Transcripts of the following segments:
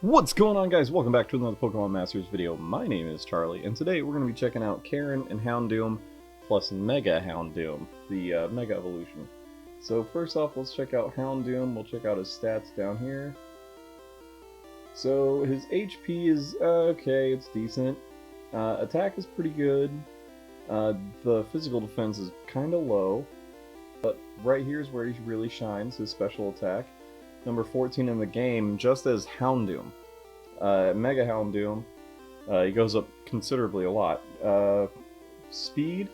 What's going on, guys? Welcome back to another Pokemon Masters video. My name is Charlie, and today we're going to be checking out Karen and Houndoom plus Mega Houndoom, the Mega Evolution. So first off, let's check out Houndoom. We'll check out his stats down here. So his HP is okay, it's decent. Attack is pretty good. The physical defense is kind of low, but right here is where he really shines, his special attack. Number 14 in the game, just as Houndoom. Mega Houndoom, he goes up considerably a lot. Speed,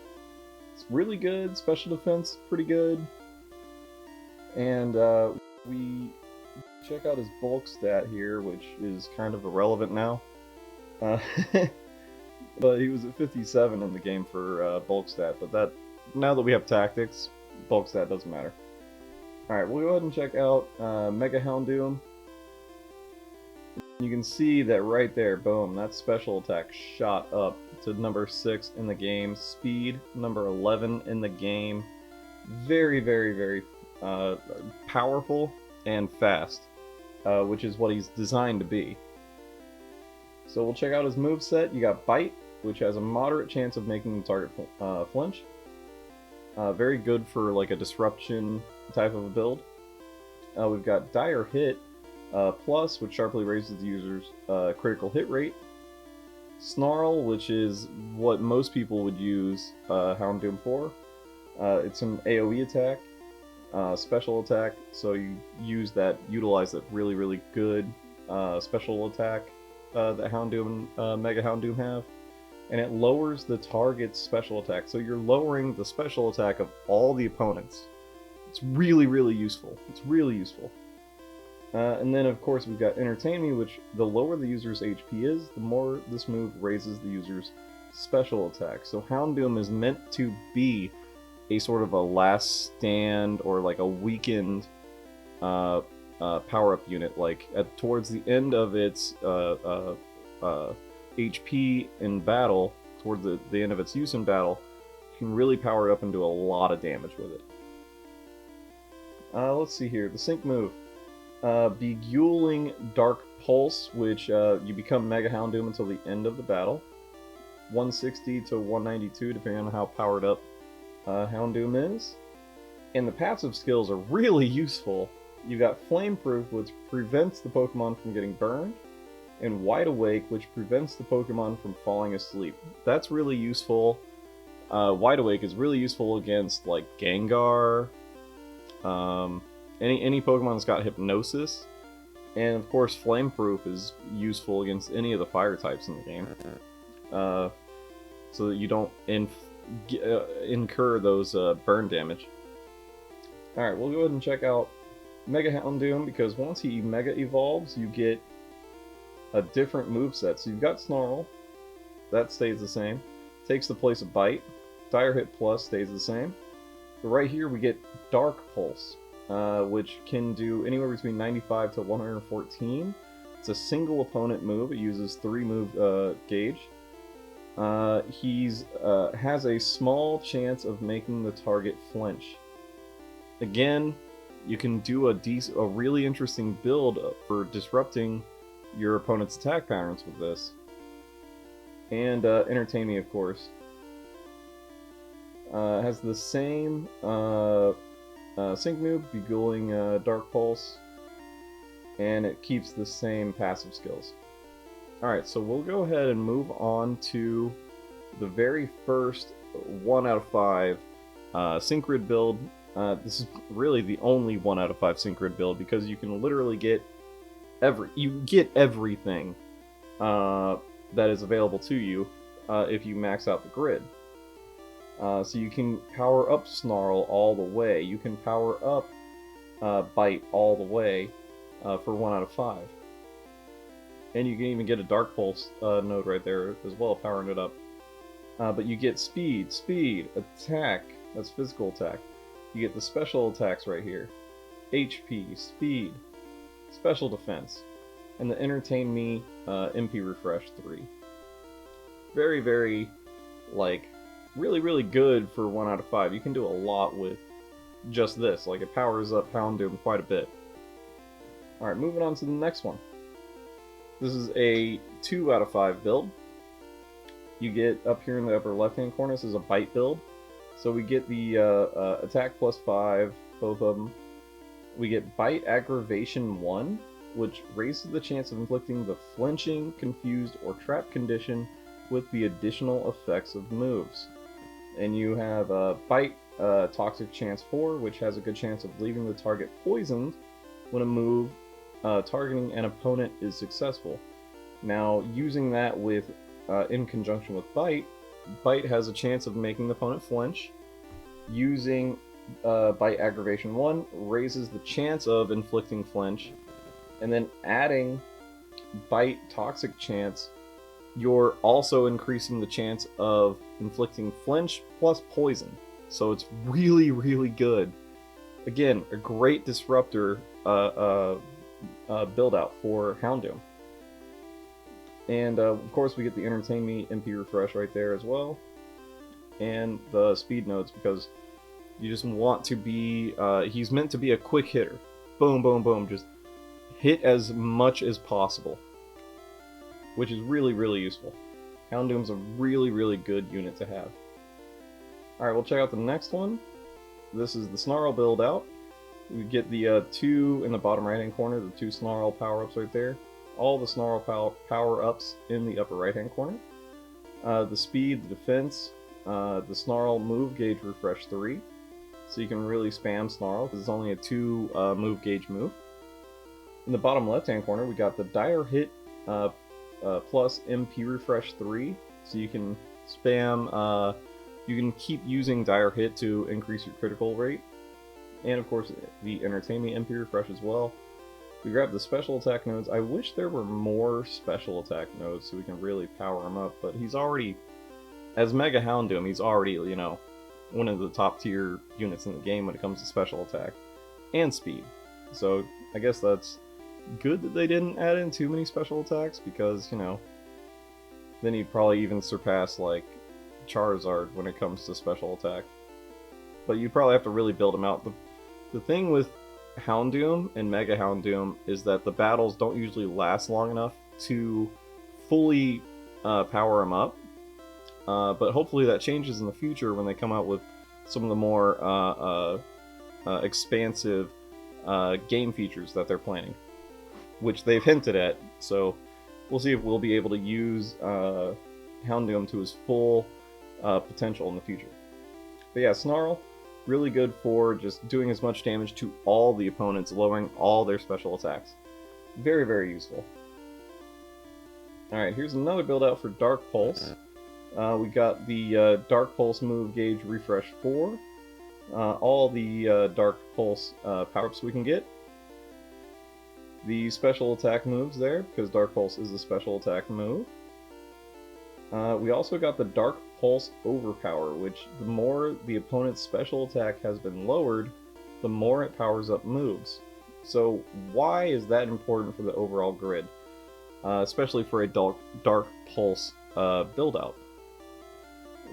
it's really good. Special defense, pretty good. And we check out his bulk stat here, which is kind of irrelevant now. But he was at 57 in the game for bulk stat, but that now that we have tactics, bulk stat doesn't matter. Alright, we'll go ahead and check out Mega Houndoom. You can see that right there, boom, that special attack shot up to number 6 in the game. Speed, number 11 in the game. Very, very, very powerful and fast, which is what he's designed to be. So we'll check out his moveset. You got Bite, which has a moderate chance of making the target flinch. Very good for like a disruption type of a build. We've got Dire Hit Plus, which sharply raises the user's critical hit rate. Snarl, which is what most people would use Houndoom for. It's an AoE attack, special attack, so you utilize that really, really good special attack that Houndoom and Mega Houndoom have. And it lowers the target's special attack, so you're lowering the special attack of all the opponents. It's really, really useful. It's really useful. And then, of course, we've got Entertain Me, which the lower the user's HP is, the more this move raises the user's special attack. So Houndoom is meant to be a sort of a last stand or like a weakened power-up unit. Like towards the end of its HP in battle, towards the end of its use in battle, you can really power it up and do a lot of damage with it. Let's see here, the sync move. Beguiling Dark Pulse, which you become Mega Houndoom until the end of the battle. 160 to 192, depending on how powered up Houndoom is. And the passive skills are really useful. You've got Flame Proof, which prevents the Pokemon from getting burned, and Wide Awake, which prevents the Pokemon from falling asleep. That's really useful. Wide Awake is really useful against like Gengar, any Pokemon that's got Hypnosis, and of course Flame Proof is useful against any of the fire types in the game, so that you don't incur those burn damage. Alright, we'll go ahead and check out Mega Houndoom, because once he Mega Evolves, you get a different moveset. So you've got Snarl, that stays the same, takes the place of Bite. Dire Hit Plus stays the same. But right here we get Dark Pulse, which can do anywhere between 95 to 114. It's a single opponent move. It uses 3 move gauge. He's has a small chance of making the target flinch. Again, you can do a really interesting build for disrupting your opponent's attack patterns with this. And Entertain Me, of course. Has the same sync move, Beguiling Dark Pulse, and it keeps the same passive skills. Alright, so we'll go ahead and move on to the very first 1 out of 5 sync grid build. This is really the only 1 out of 5 sync grid build, because you can literally get everything that is available to you if you max out the grid. So you can power up Snarl all the way. You can power up Bite all the way for 1 out of 5. And you can even get a Dark Pulse node right there as well, powering it up. But you get Speed, Attack, that's physical attack. You get the special attacks right here. HP, Speed, Special Defense, and the Entertain Me MP Refresh 3. Very, very, like, really, really good for 1 out of 5. You can do a lot with just this. Like, it powers up Houndoom quite a bit. Alright, moving on to the next one. This is a 2 out of 5 build. You get up here in the upper left-hand corner, this is a bite build. So we get the attack plus 5, both of them. We get bite aggravation 1, which raises the chance of inflicting the flinching, confused, or trap condition with the additional effects of moves. And you have bite toxic chance 4, which has a good chance of leaving the target poisoned when a move targeting an opponent is successful. Now, using that with in conjunction with bite, bite has a chance of making the opponent flinch. Using bite aggravation 1 raises the chance of inflicting flinch, and then adding bite toxic chance, you're also increasing the chance of inflicting flinch plus poison. So it's really, really good. Again, a great disruptor build out for Houndoom. And of course we get the Entertain Me MP refresh right there as well. And the speed nodes, because you just want to be, he's meant to be a quick hitter. Boom, boom, boom, just hit as much as possible. Which is really, really useful. Houndoom's a really, really good unit to have. Alright, we'll check out the next one. This is the Snarl build out. We get the 2 in the bottom right hand corner, the 2 Snarl power-ups right there. All the Snarl power-ups in the upper right hand corner. The speed, the defense, the Snarl move gauge refresh 3. So you can really spam Snarl, because it's only a 2 move gauge move. In the bottom left hand corner, we got the Dire Hit plus MP refresh 3. So you can spam, you can keep using Dire Hit to increase your critical rate. And of course, the Entertain Me MP refresh as well. We grab the special attack nodes. I wish there were more special attack nodes so we can really power him up, but he's already, as Mega Houndoom, he's already, you know, one of the top tier units in the game when it comes to special attack and speed. So I guess that's good that they didn't add in too many special attacks, because, you know, then he'd probably even surpass, like, Charizard when it comes to special attack. But you probably have to really build him out. The thing with Houndoom and Mega Houndoom is that the battles don't usually last long enough to fully power him up. But hopefully that changes in the future when they come out with some of the more expansive game features that they're planning, which they've hinted at. So we'll see if we'll be able to use Houndoom to his full potential in the future. But yeah, Snarl, really good for just doing as much damage to all the opponents, lowering all their special attacks. Very, very useful. Alright, here's another build out for Dark Pulse. We got the Dark Pulse move gauge refresh 4. All the Dark Pulse power-ups we can get. The special attack moves there, because Dark Pulse is a special attack move. We also got the Dark Pulse Overpower, which the more the opponent's special attack has been lowered, the more it powers up moves. So why is that important for the overall grid? Especially for a Dark Pulse build-out.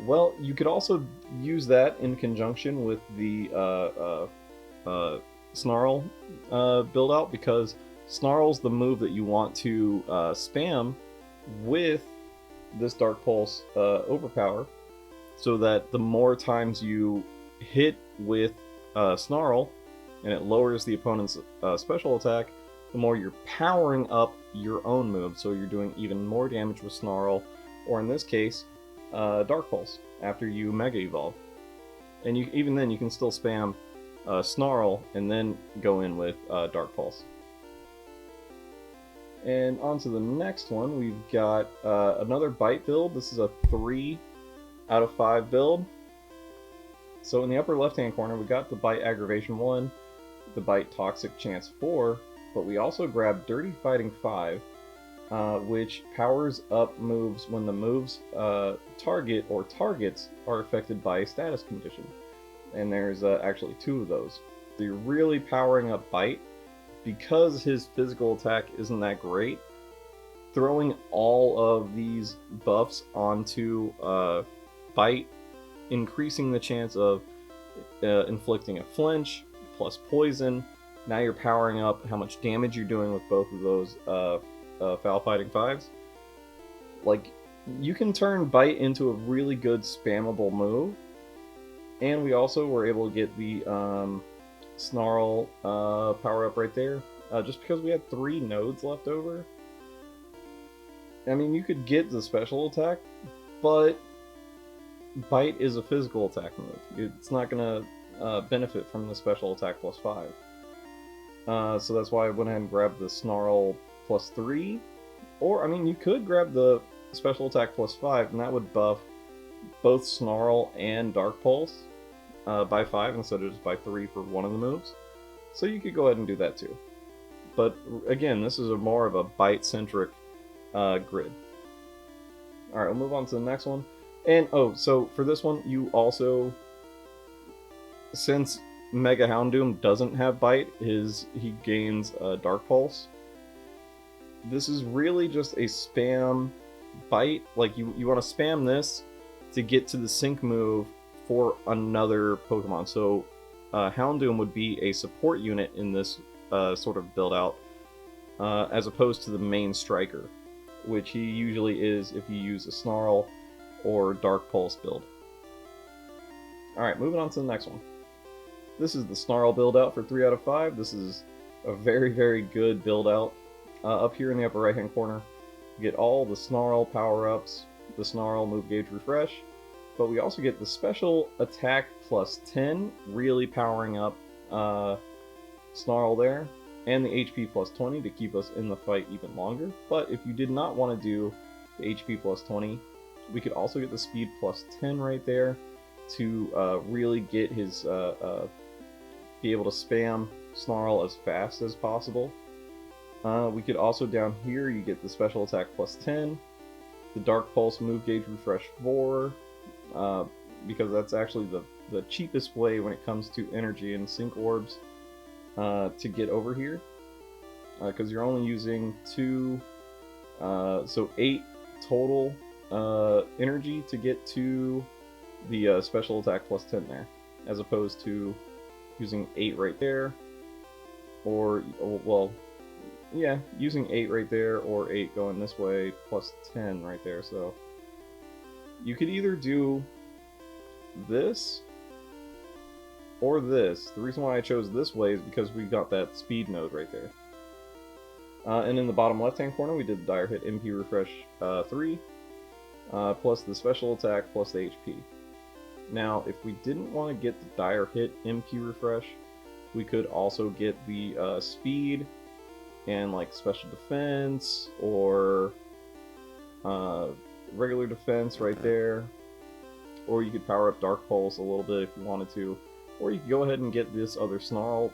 Well, you could also use that in conjunction with the Snarl build-out, because Snarl's the move that you want to spam with this Dark Pulse Overpower, so that the more times you hit with Snarl and it lowers the opponent's special attack, the more you're powering up your own move, so you're doing even more damage with Snarl, or in this case, Dark Pulse, after you Mega Evolve. And even then, you can still spam Snarl and then go in with Dark Pulse. And on to the next one, we've got another Bite build. This is a 3 out of 5 build. So in the upper left-hand corner, we got the Bite Aggravation 1, the Bite Toxic Chance 4, but we also grabbed Dirty Fighting 5, which powers up moves when the move's target or targets are affected by a status condition. And there's actually 2 of those. So you're really powering up Bite. Because his physical attack isn't that great, throwing all of these buffs onto Bite, increasing the chance of inflicting a flinch, plus poison. Now you're powering up how much damage you're doing with both of those Foul Fighting 5s. Like, you can turn Bite into a really good spammable move. And we also were able to get the Snarl power up right there. Just because we had 3 nodes left over. I mean, you could get the special attack, but Bite is a physical attack move. It's not going to benefit from the special attack plus 5. So that's why I went ahead and grabbed the Snarl plus 3. Or, I mean, you could grab the special attack plus 5, and that would buff both Snarl and Dark Pulse by 5 instead of just by 3 for one of the moves. So you could go ahead and do that too. But again, this is more of a Bite-centric grid. Alright, we'll move on to the next one. And, oh, so for this one, you also, since Mega Houndoom doesn't have Bite, he gains Dark Pulse. This is really just a spam Bite. Like, you want to spam this to get to the sync move for another Pokemon. So, Houndoom would be a support unit in this sort of build-out, as opposed to the main striker, which he usually is if you use a Snarl or Dark Pulse build. Alright, moving on to the next one. This is the Snarl build-out for 3 out of 5. This is a very, very good build-out. Up here in the upper right-hand corner, you get all the Snarl power-ups, the Snarl move gauge refresh, but we also get the special attack plus 10, really powering up Snarl there, and the HP plus 20 to keep us in the fight even longer. But if you did not want to do the HP plus 20, we could also get the speed plus 10 right there to really get his be able to spam Snarl as fast as possible. We could also, down here, you get the special attack plus 10, the Dark Pulse move gauge refresh 4, because that's actually the cheapest way when it comes to energy and sync orbs to get over here, because you're only using 2, so 8 total energy to get to the special attack plus 10 there, as opposed to using 8 right there, or, well, yeah, using 8 right there, or 8 going this way, plus 10 right there. So you could either do this or this. The reason why I chose this way is because we got that speed node right there. And in the bottom left-hand corner, we did the Dire Hit MP Refresh 3, plus the special attack, plus the HP. Now, if we didn't want to get the Dire Hit MP Refresh, we could also get the speed and like special defense or regular defense right there, or you could power up Dark Pulse a little bit if you wanted to, or you could go ahead and get this other Snarl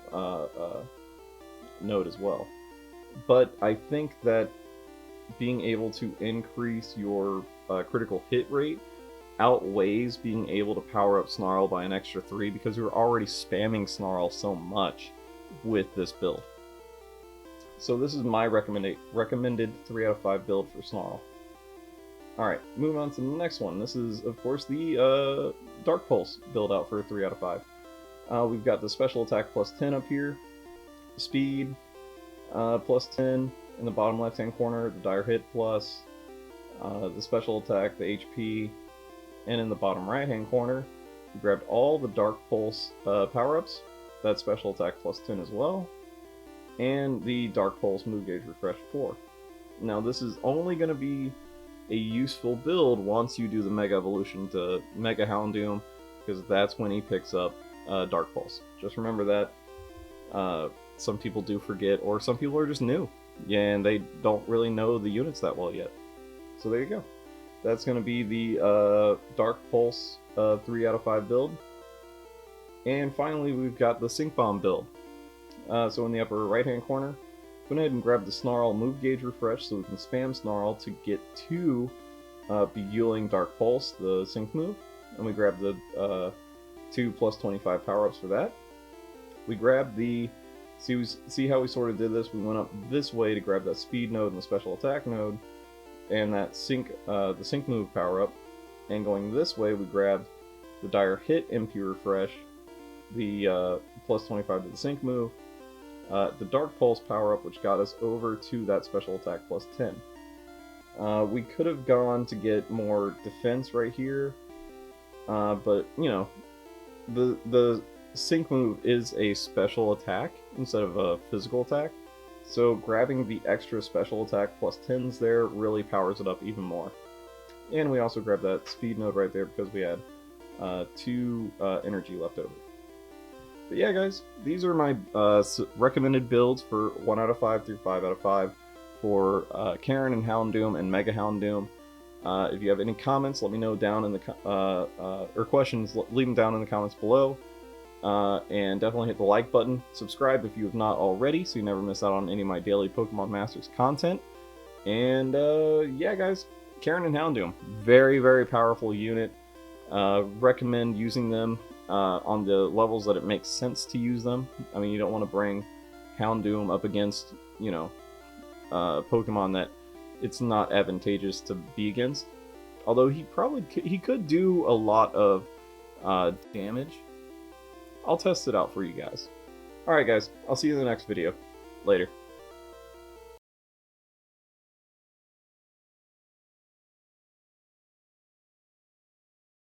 node as well. But I think that being able to increase your critical hit rate outweighs being able to power up Snarl by an extra 3, because you're already spamming Snarl so much with this build. So this is my recommended 3 out of 5 build for Snarl. Alright, moving on to the next one. This is, of course, the Dark Pulse build out for 3 out of 5. We've got the special attack plus 10 up here, speed plus 10 in the bottom left-hand corner, the Dire Hit plus, the special attack, the HP, and in the bottom right-hand corner, we grabbed all the Dark Pulse power-ups, that special attack plus 10 as well, and the Dark Pulse move gauge refresh 4. Now this is only going to be a useful build once you do the Mega Evolution to Mega Houndoom, because that's when he picks up Dark Pulse. Just remember that. Some people do forget, or some people are just new, and they don't really know the units that well yet. So there you go. That's going to be the Dark Pulse 3 out of 5 build. And finally, we've got the Sync Bomb build. So in the upper right-hand corner, go ahead and grab the Snarl move gauge refresh so we can spam Snarl to get to Beguiling Dark Pulse, the sync move. And we grab the 2 plus 25 power-ups for that. We grab the... See how we sort of did this? We went up this way to grab that speed node and the special attack node, and that the sync move power-up. And going this way, we grabbed the Dire Hit MP Refresh, the plus 25 to the sync move, the Dark Pulse power-up, which got us over to that special attack plus 10. We could have gone to get more defense right here, but, you know, the sync move is a special attack instead of a physical attack, so grabbing the extra special attack plus 10s there really powers it up even more. And we also grabbed that speed node right there because we had 2 energy left over. But yeah, guys, these are my recommended builds for 1 out of 5 through 5 out of 5 for Karen and Houndoom and Mega Houndoom. If you have any comments, let me know down in the or questions, leave them down in the comments below. And definitely hit the like button. Subscribe if you have not already, so you never miss out on any of my daily Pokemon Masters content. And yeah, guys, Karen and Houndoom, very, very powerful unit. Recommend using them on the levels that it makes sense to use them. I mean, you don't want to bring Houndoom up against, you know, Pokemon that it's not advantageous to be against. Although he could do a lot of damage. I'll test it out for you guys. Alright guys, I'll see you in the next video. Later.